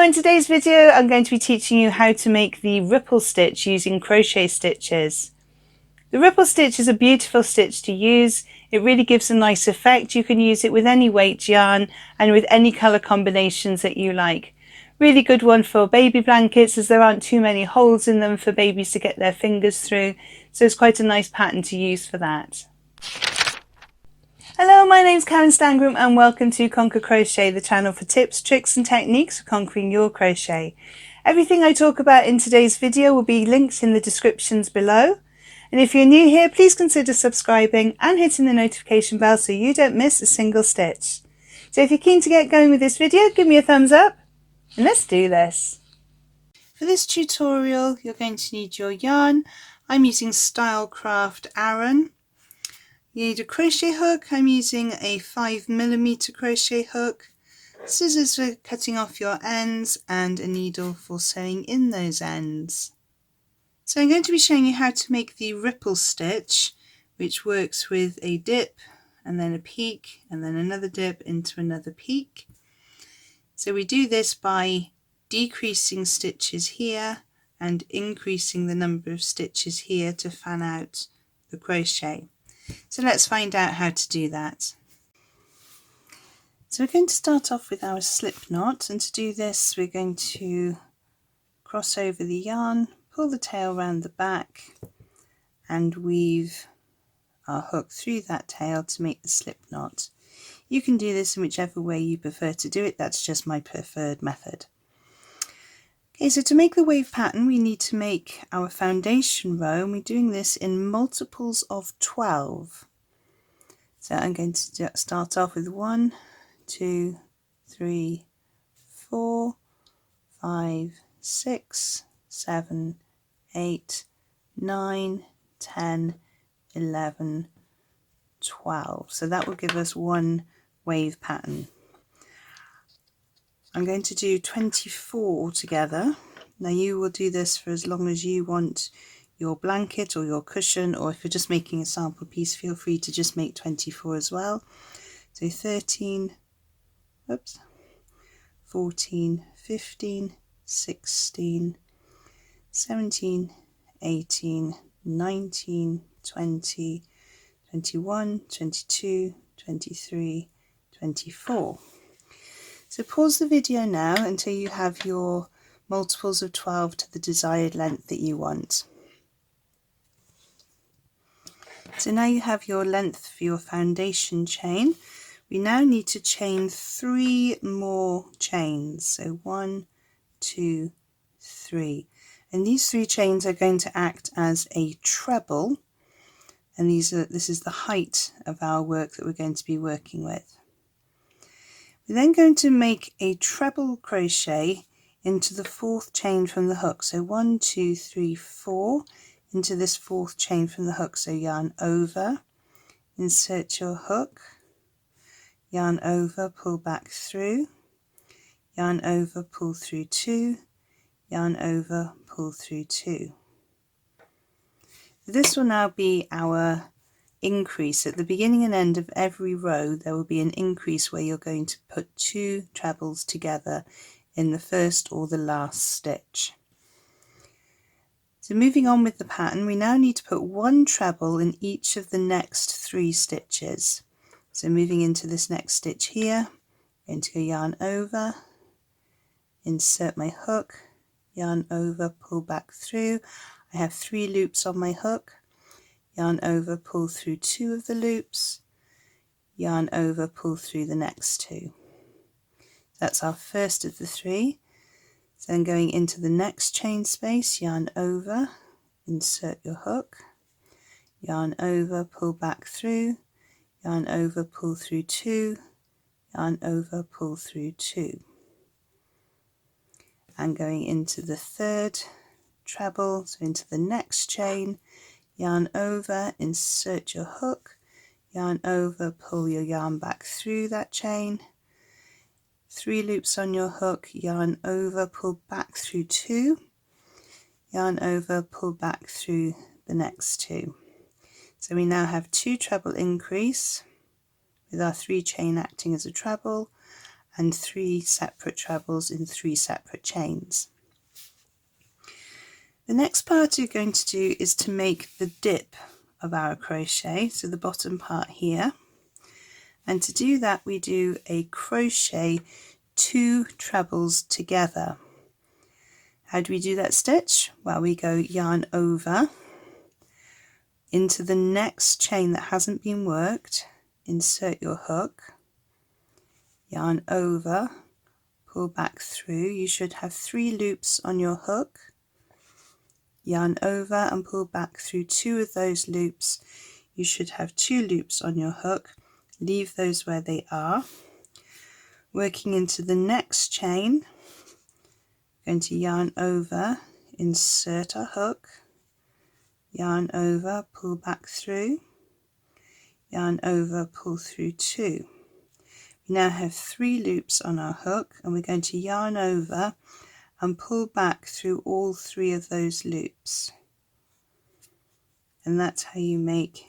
Hello, in today's video I'm going to be teaching you how to make the ripple stitch using crochet stitches. The ripple stitch is a beautiful stitch to use. It really gives a nice effect. You can use it with any weight yarn and with any colour combinations that you like. Really good one for baby blankets as there aren't too many holes in them for babies to get their fingers through, so it's quite a nice pattern to use for that. Hello, my name's Karen Stangram and welcome to Conquer Crochet, the channel for tips, tricks and techniques for conquering your crochet. Everything I talk about in today's video will be linked in the descriptions below. And if you're new here, please consider subscribing and hitting the notification bell so you don't miss a single stitch. So if you're keen to get going with this video, give me a thumbs up and let's do this. For this tutorial, you're going to need your yarn. I'm using Stylecraft Aran. You need a crochet hook. I'm using a 5mm crochet hook, scissors for cutting off your ends, and a needle for sewing in those ends. So I'm going to be showing you how to make the ripple stitch, which works with a dip and then a peak and then another dip into another peak. So we do this by decreasing stitches here and increasing the number of stitches here to fan out the crochet. So let's find out how to do that. So we're going to start off with our slip knot, and to do this we're going to cross over the yarn, pull the tail round the back and weave our hook through that tail to make the slip knot. You can do this in whichever way you prefer to do it, that's just my preferred method. Okay, so to make the wave pattern we need to make our foundation row, and we're doing this in multiples of 12. So I'm going to start off with 1, 2, 3, 4, 5, 6, 7, 8, 9, 10, 11, 12. So that will give us one wave pattern. I'm going to do 24 altogether. Now you will do this for as long as you want your blanket or your cushion, or if you're just making a sample piece, feel free to just make 24 as well. So 13, 14, 15, 16, 17, 18, 19, 20, 21, 22, 23, 24. So pause the video now until you have your multiples of 12 to the desired length that you want. So now you have your length for your foundation chain. We now need to chain 3 more chains. So 1, 2, 3. And these 3 chains are going to act as a treble. And this is the height of our work that we're going to be working with. We're then going to make a treble crochet into the 4th chain from the hook. So 1, 2, 3, 4 into this 4th chain from the hook. So yarn over, insert your hook, yarn over, pull back through, yarn over, pull through 2, yarn over, pull through 2. This will now be our increase. At the beginning and end of every row there will be an increase where you're going to put 2 trebles together in the first or the last stitch. So moving on with the pattern, we now need to put 1 treble in each of the next 3 stitches. So moving into this next stitch here, I'm going to go yarn over, insert my hook, yarn over, pull back through. I have 3 loops on my hook, yarn over, pull through 2 of the loops, yarn over, pull through the next 2. That's our first of the 3. So then going into the next chain space, yarn over, insert your hook, yarn over, pull back through, yarn over, pull through 2, yarn over, pull through 2. And going into the 3rd treble, so into the next chain, yarn over, insert your hook, yarn over, pull your yarn back through that chain, 3 loops on your hook, yarn over, pull back through 2, yarn over, pull back through the next 2. So we now have 2 treble increase with our 3 chain acting as a treble, and 3 separate trebles in 3 separate chains. The next part you're going to do is to make the dip of our crochet, so the bottom part here, and to do that we do a crochet 2 trebles together. How do we do that stitch? Well, we go yarn over into the next chain that hasn't been worked, insert your hook, yarn over, pull back through. You should have 3 loops on your hook, yarn over and pull back through 2 of those loops. You should have 2 loops on your hook, leave those where they are. Working into the next chain, going to yarn over, insert our hook, yarn over, pull back through, yarn over, pull through 2. We now have 3 loops on our hook, and we're going to yarn over and pull back through all 3 of those loops, and that's how you make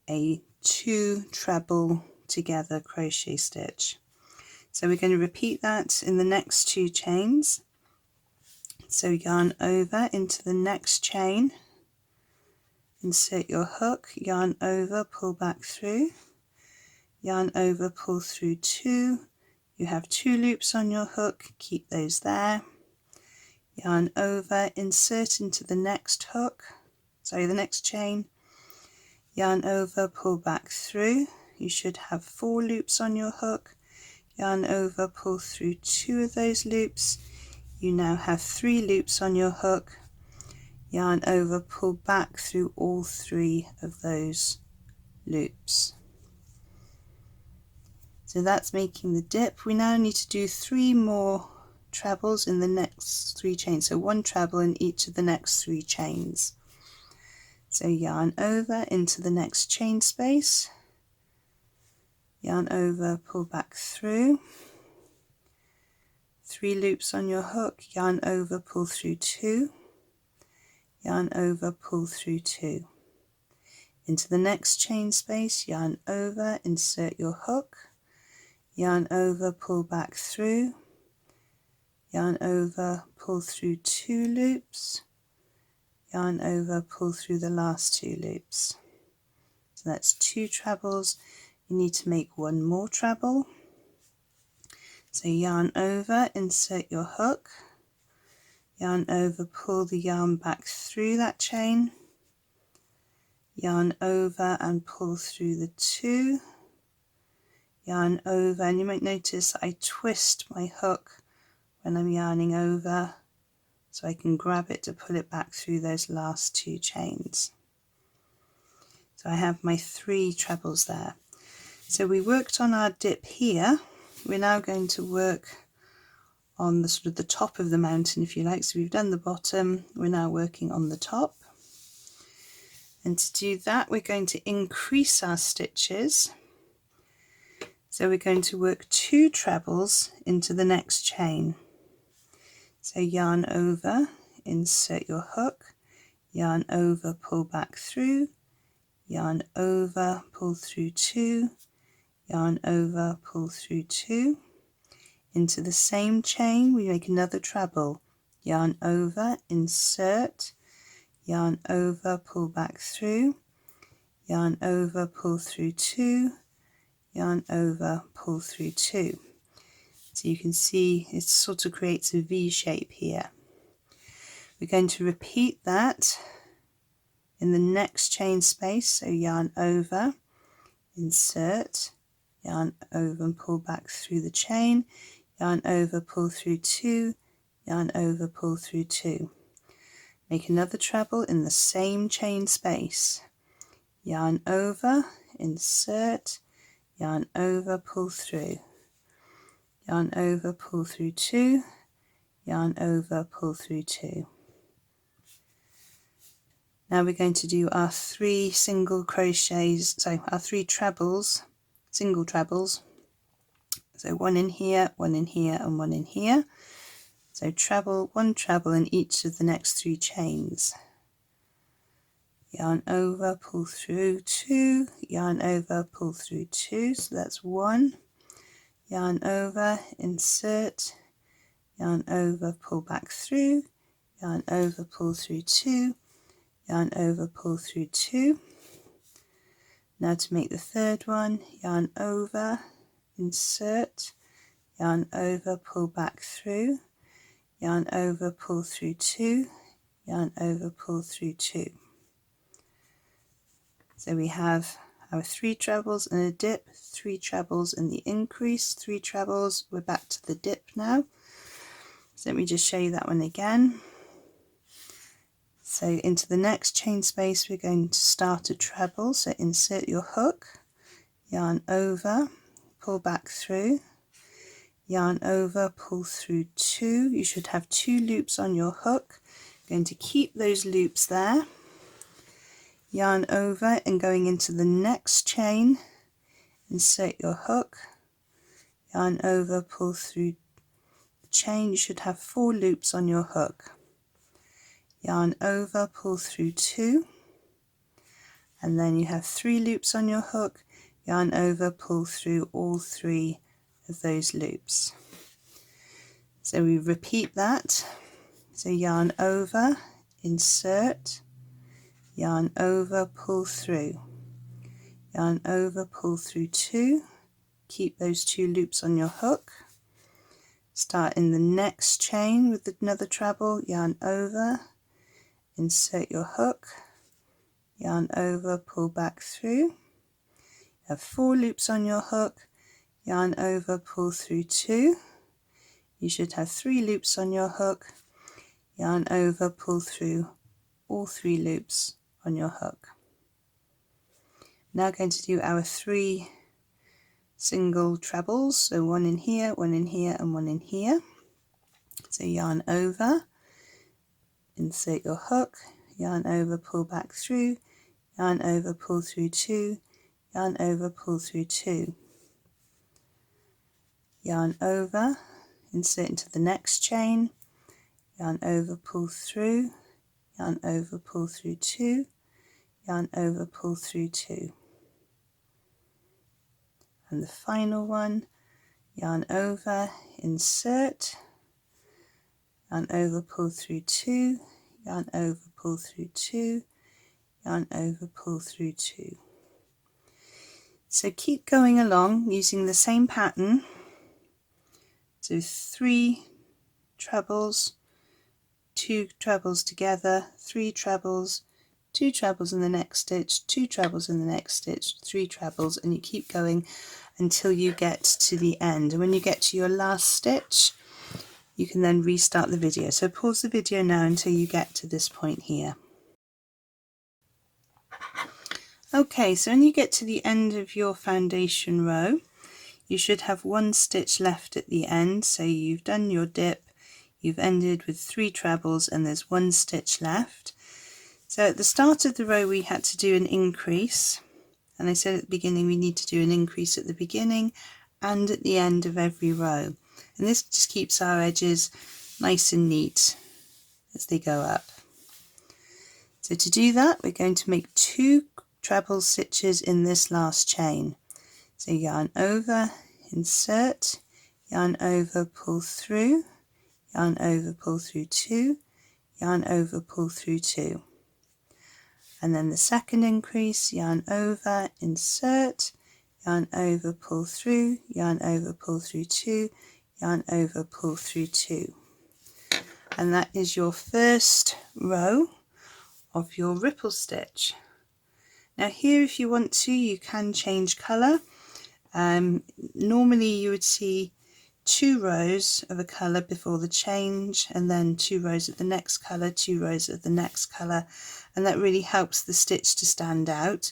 a 2 treble together crochet stitch. So we're going to repeat that in the next 2 chains. So yarn over into the next chain, insert your hook, yarn over, pull back through, yarn over, pull through 2. You have 2 loops on your hook, keep those there. Yarn over, insert into the next hook, the next chain, yarn over, pull back through. You should have 4 loops on your hook, yarn over, pull through 2 of those loops. You now have 3 loops on your hook, yarn over, pull back through all 3 of those loops. So that's making the dip. We now need to do 3 more trebles in the next 3 chains, so 1 treble in each of the next 3 chains. So yarn over into the next chain space, yarn over, pull back through, 3 loops on your hook, yarn over, pull through 2, yarn over, pull through 2. Into the next chain space, yarn over, insert your hook, yarn over, pull back through, yarn over, pull through 2 loops, yarn over, pull through the last 2 loops. So that's 2 trebles. You need to make 1 more treble. So yarn over, insert your hook, yarn over, pull the yarn back through that chain, yarn over and pull through the 2, yarn over, and you might notice that I twist my hook when I'm yarning over so I can grab it to pull it back through those last 2 chains. So I have my 3 trebles there. So we worked on our dip here. We're now going to work on the sort of the top of the mountain, if you like. So we've done the bottom, we're now working on the top. And to do that, we're going to increase our stitches. So we're going to work 2 trebles into the next chain. So yarn over, insert your hook, yarn over, pull back through, yarn over, pull through 2, yarn over, pull through 2. Into the same chain we make another treble, yarn over, insert, yarn over, pull back through, yarn over, pull through 2, yarn over, pull through 2. So you can see it sort of creates a V shape here. We're going to repeat that in the next chain space, so yarn over, insert, yarn over and pull back through the chain, yarn over, pull through 2, yarn over, pull through 2. Make another treble in the same chain space, yarn over, insert, yarn over, pull through, yarn over, pull through 2, yarn over, pull through 2. Now we're going to do our 3 single crochets, so our 3 trebles, single trebles. So 1 in here, 1 in here and 1 in here. So treble, 1 treble in each of the next 3 chains. Yarn over, pull through 2, yarn over, pull through 2, so that's 1. yarn over, insert, yarn over, pull back through, yarn over, pull through 2, yarn over, pull through 2. Now to make the third one, yarn over, insert, yarn over, pull back through, yarn over, pull through 2, yarn over, pull through 2. So we have our 3 trebles and a dip, 3 trebles and the increase, 3 trebles, we're back to the dip now. So let me just show you that one again. So into the next chain space we're going to start a treble, so insert your hook, yarn over, pull back through, yarn over, pull through 2. You should have 2 loops on your hook. Going to keep those loops there, yarn over, and going into the next chain, insert your hook, yarn over, pull through the chain. You should have 4 loops on your hook, yarn over, pull through 2, and then you have 3 loops on your hook, yarn over, pull through all 3 of those loops. So we repeat that. So yarn over, insert, yarn over, pull through, yarn over, pull through 2, keep those 2 loops on your hook, start in the next chain with another treble, yarn over, insert your hook, yarn over, pull back through, have 4 loops on your hook, yarn over, pull through 2, you should have 3 loops on your hook, yarn over, pull through all 3 loops on your hook. Now going to do our 3 single trebles, so 1 in here, 1 in here and 1 in here. So yarn over, insert your hook, yarn over, pull back through, yarn over, pull through 2, yarn over, pull through 2, yarn over, insert into the next chain, yarn over, pull through, yarn over, pull through 2, yarn over, pull through 2. And the final one, yarn over, insert, yarn over, pull through 2, yarn over, pull through 2, yarn over, pull through 2. So keep going along using the same pattern. So 3 trebles, 2 trebles together, 3 trebles, 2 trebles in the next stitch, 2 trebles in the next stitch, 3 trebles, and you keep going until you get to the end. And when you get to your last stitch, you can then restart the video. So pause the video now until you get to this point here. Okay, so when you get to the end of your foundation row, you should have 1 stitch left at the end. So you've done your dip, you've ended with 3 trebles, and there's 1 stitch left. So at the start of the row we had to do an increase, and I said at the beginning we need to do an increase at the beginning and at the end of every row, and this just keeps our edges nice and neat as they go up. So to do that we're going to make 2 treble stitches in this last chain. So yarn over, insert, yarn over, pull through, yarn over, pull through 2, yarn over, pull through 2. And then the second increase, yarn over, insert, yarn over, pull through, yarn over, pull through 2, yarn over, pull through 2. And that is your first row of your ripple stitch. Now here, if you want to, you can change colour. Normally you would see 2 rows of a colour before the change, and then 2 rows of the next colour, 2 rows of the next colour, and that really helps the stitch to stand out.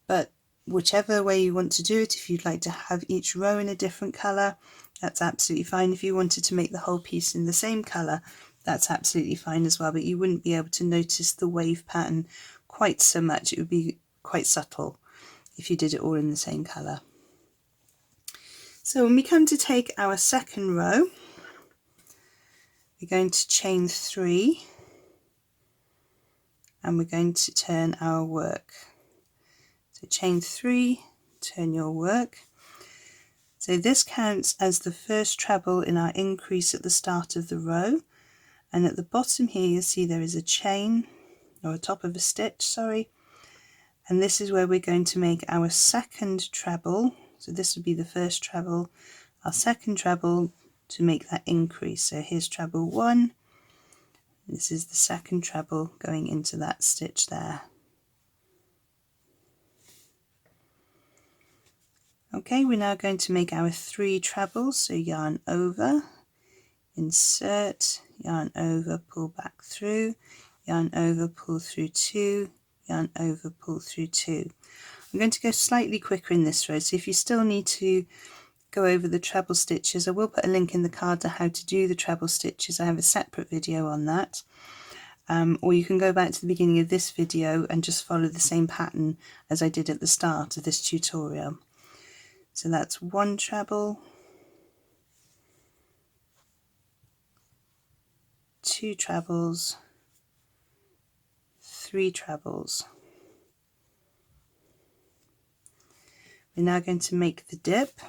But whichever way you want to do it, if you'd like to have each row in a different colour, that's absolutely fine. If you wanted to make the whole piece in the same colour, that's absolutely fine as well, but you wouldn't be able to notice the wave pattern quite so much. It would be quite subtle if you did it all in the same colour. So when we come to take our second row, we're going to chain 3 and we're going to turn our work. So chain 3, turn your work. So this counts as the first treble in our increase at the start of the row, and at the bottom here you'll see there is a chain, or a top of a stitch, sorry, and this is where we're going to make our second treble. So this would be the first treble, our second treble to make that increase. So here's treble 1, this is the second treble going into that stitch there. Okay, we're now going to make our 3 trebles, so yarn over, insert, yarn over, pull back through, yarn over, pull through 2, yarn over, pull through 2. I'm going to go slightly quicker in this row, so if you still need to go over the treble stitches, I will put a link in the card to how to do the treble stitches. I have a separate video on that. Or you can go back to the beginning of this video and just follow the same pattern as I did at the start of this tutorial. So that's 1 treble, 2 trebles, 3 trebles. We're now going to make the dip,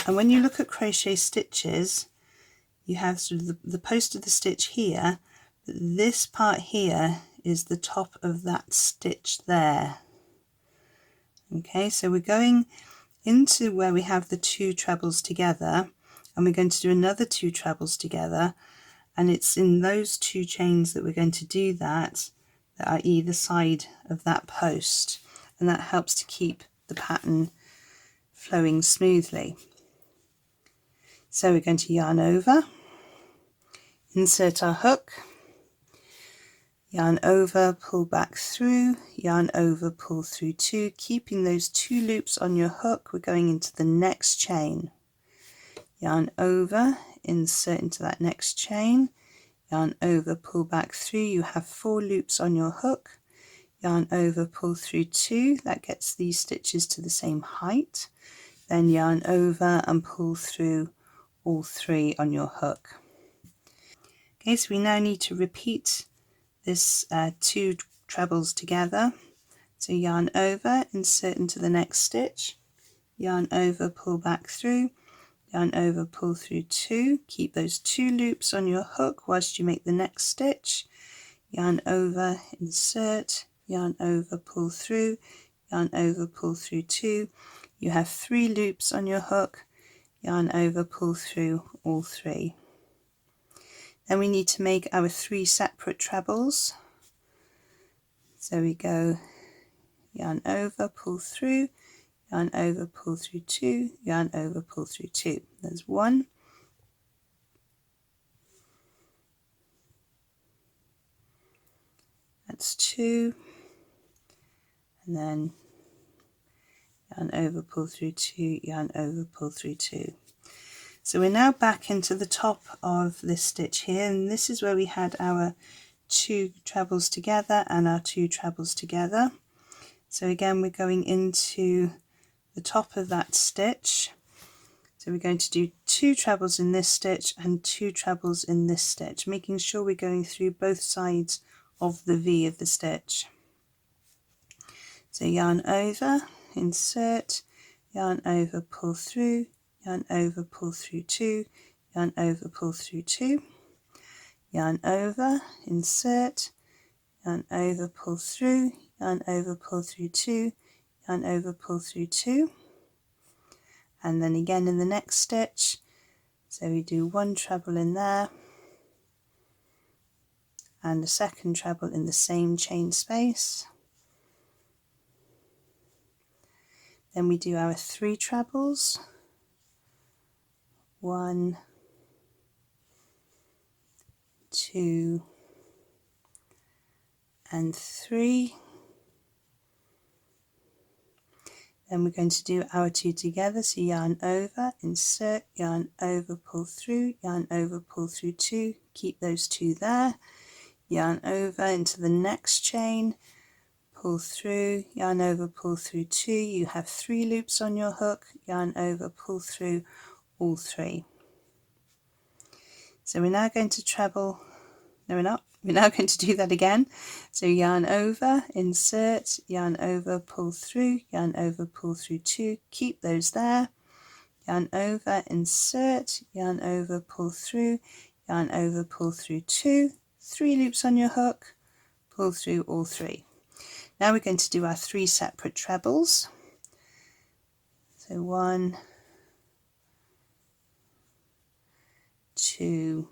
and when you look at crochet stitches you have sort of the post of the stitch here, but this part here is the top of that stitch there. Okay, so we're going into where we have the 2 trebles together, and we're going to do another 2 trebles together, and it's in those 2 chains that we're going to do that are either side of that post, and that helps to keep the pattern flowing smoothly. So we're going to yarn over, insert our hook, yarn over, pull back through, yarn over, pull through 2, keeping those 2 loops on your hook. We're going into the next chain, yarn over, insert into that next chain, yarn over, pull back through. You have 4 loops on your hook, yarn over, pull through 2, that gets these stitches to the same height, then yarn over and pull through all 3 on your hook. Okay, so we now need to repeat this 2 trebles together. So yarn over, insert into the next stitch, yarn over, pull back through, yarn over, pull through 2, keep those 2 loops on your hook whilst you make the next stitch, yarn over, insert, yarn over, pull through, yarn over, pull through 2, you have 3 loops on your hook, yarn over, pull through all 3. Then we need to make our 3 separate trebles. So we go yarn over, pull through, yarn over, pull through 2, yarn over, pull through 2. There's 1, that's 2, and then yarn over, pull through 2, yarn over, pull through 2. So we're now back into the top of this stitch here, and this is where we had our 2 trebles together and our 2 trebles together. So again we're going into the top of that stitch. So we're going to do 2 trebles in this stitch and 2 trebles in this stitch, making sure we're going through both sides of the V of the stitch. So yarn over, insert, yarn over, pull through, yarn over, pull through 2, yarn over, pull through 2, yarn over, insert, yarn over, pull through, yarn over, pull through 2, yarn over, pull through 2, and then again in the next stitch. So we do 1 treble in there and a second treble in the same chain space. Then we do our 3 trebles, 1, 2 and 3. Then we're going to do our 2 together, so yarn over, insert, yarn over, pull through, yarn over, pull through 2, keep those 2 there, yarn over into the next chain, pull through, yarn over, pull through 2, you have 3 loops on your hook, yarn over, pull through all 3. So we're now going to treble, no we're not, we're now going to do that again. So yarn over, insert, yarn over, pull through, yarn over, pull through 2, keep those there, yarn over, insert, yarn over, pull through, yarn over, pull through 2, 3 loops on your hook, pull through all 3. Now we're going to do our 3 separate trebles. So 1, 2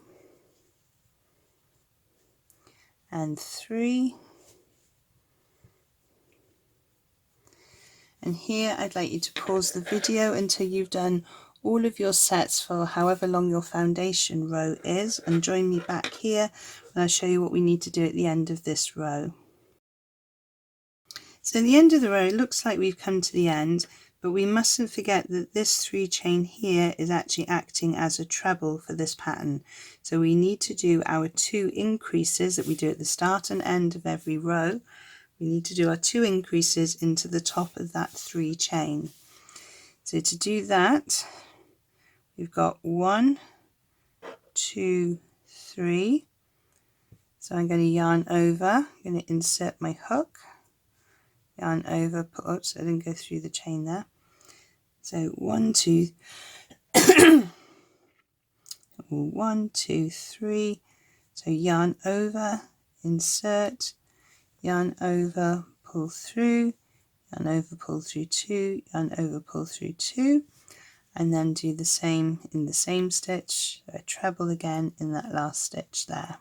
and 3. And here I'd like you to pause the video until you've done all of your sets for however long your foundation row is, and join me back here and I'll show you what we need to do at the end of this row. So at the end of the row it looks like we've come to the end, but we mustn't forget that this 3 chain here is actually acting as a treble for this pattern. So we need to do our 2 increases that we do at the start and end of every row. We need to do our 2 increases into the top of that 3 chain. So to do that, we've got 1, 2, 3. So I'm going to yarn over, I'm going to insert my hook, yarn over, oops, I didn't go through the chain there. So 1, 2, 1, 2, 3. So yarn over, insert, yarn over, pull through, yarn over, pull through 2, yarn over, pull through 2, and then do the same in the same stitch, a treble again in that last stitch there.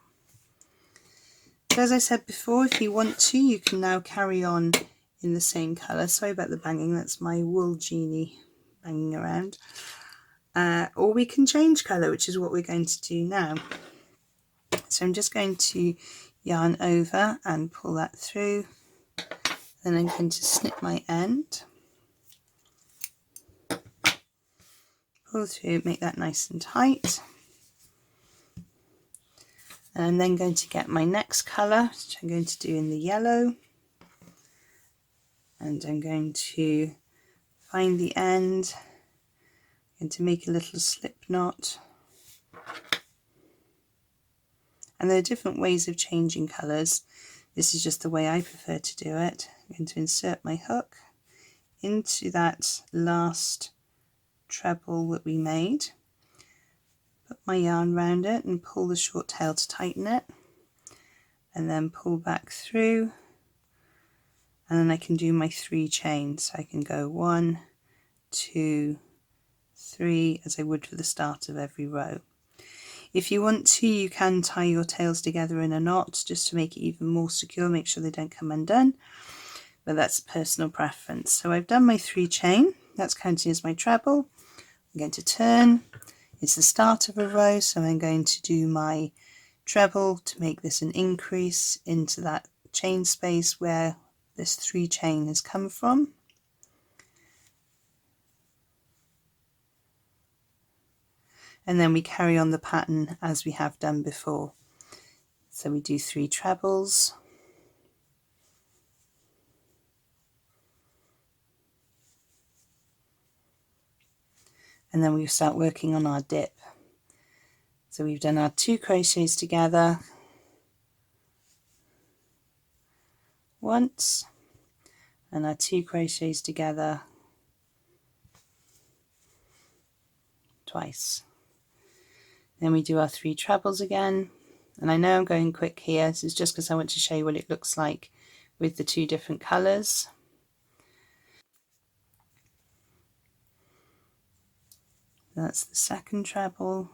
So as I said before, if you want to, you can now carry on in the same colour. Sorry about the banging, that's my wool genie banging around. Or we can change colour, which is what we're going to do now. So I'm just going to yarn over and pull that through. Then I'm going to snip my end, pull through, make that nice and tight. And I'm then going to get my next colour, which I'm going to do in the yellow. And I'm going to find the end, I'm going to make a little slip knot. And there are different ways of changing colours. This is just the way I prefer to do it. I'm going to insert my hook into that last treble that we made, put my yarn around it and pull the short tail to tighten it, and then pull back through, and then I can do my 3 chains. So I can go 1, 2, 3 as I would for the start of every row. If you want to, you can tie your tails together in a knot just to make it even more secure, make sure they don't come undone, but that's personal preference. So I've done my 3 chain, that's counting as my treble. I'm going to turn, it's the start of a row, so I'm going to do my treble to make this an increase into that chain space where this 3 chain has come from. And then we carry on the pattern as we have done before. So we do 3 trebles, and then we start working on our dip. So we've done our 2 crochets together once, and our 2 crochets together twice. Then we do our 3 trebles again, and I know I'm going quick here, this is just because I want to show you what it looks like with the 2 different colours. That's the second treble,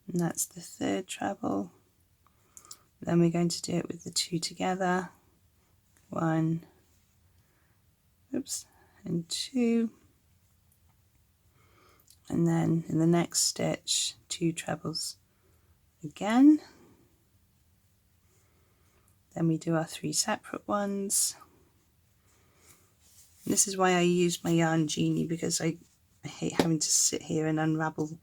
and that's the third treble. Then we're going to do it with the 2 together, 1, oops, and 2. And then in the next stitch 2 trebles again. Then we do our 3 separate ones. And this is why I use my yarn genie, because I hate having to sit here and unravel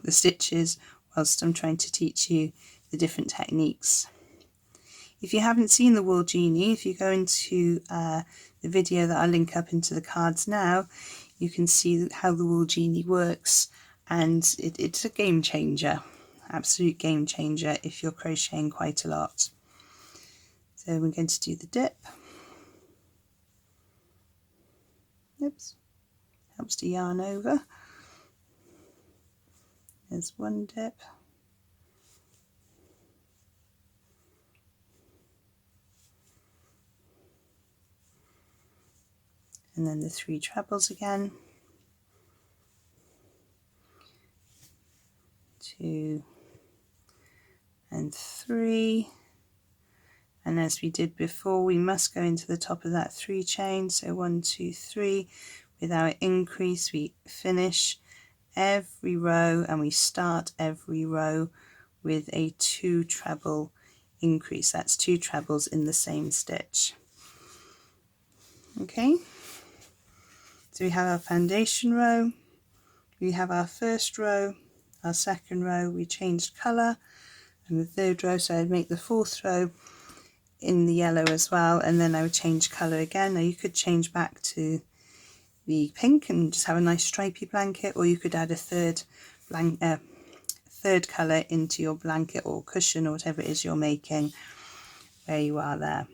the stitches whilst I'm trying to teach you the different techniques. If you haven't seen the wool genie, if you go into the video that I'll link up into the cards now, you can see how the wool genie works, and it's a game changer, absolute game changer if you're crocheting quite a lot. So we're going to do the dip. Oops, helps to yarn over. There's one dip. And then the 3 trebles again. 2 and 3. And as we did before, we must go into the top of that 3 chain. So 1, 2, 3. With our increase, we finish every row and we start every row with a 2 treble increase. That's 2 trebles in the same stitch. Okay, so we have our foundation row, we have our first row, our second row, we changed colour, and the third row, so I'd make the 4th row in the yellow as well, and then I would change colour again. Now you could change back to the pink and just have a nice stripy blanket, or you could add a third colour into your blanket or cushion or whatever it is you're making where you are there.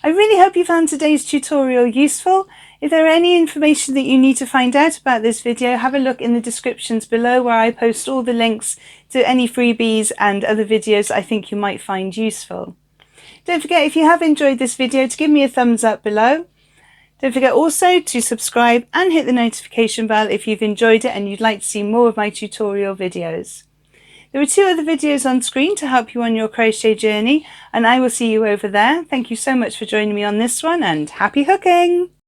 I really hope you found today's tutorial useful. If there are any information that you need to find out about this video, have a look in the descriptions below where I post all the links to any freebies and other videos I think you might find useful. Don't forget, if you have enjoyed this video, to give me a thumbs up below. Don't forget also to subscribe and hit the notification bell if you've enjoyed it and you'd like to see more of my tutorial videos. There are 2 other videos on screen to help you on your crochet journey, and I will see you over there. Thank you so much for joining me on this one, and happy hooking!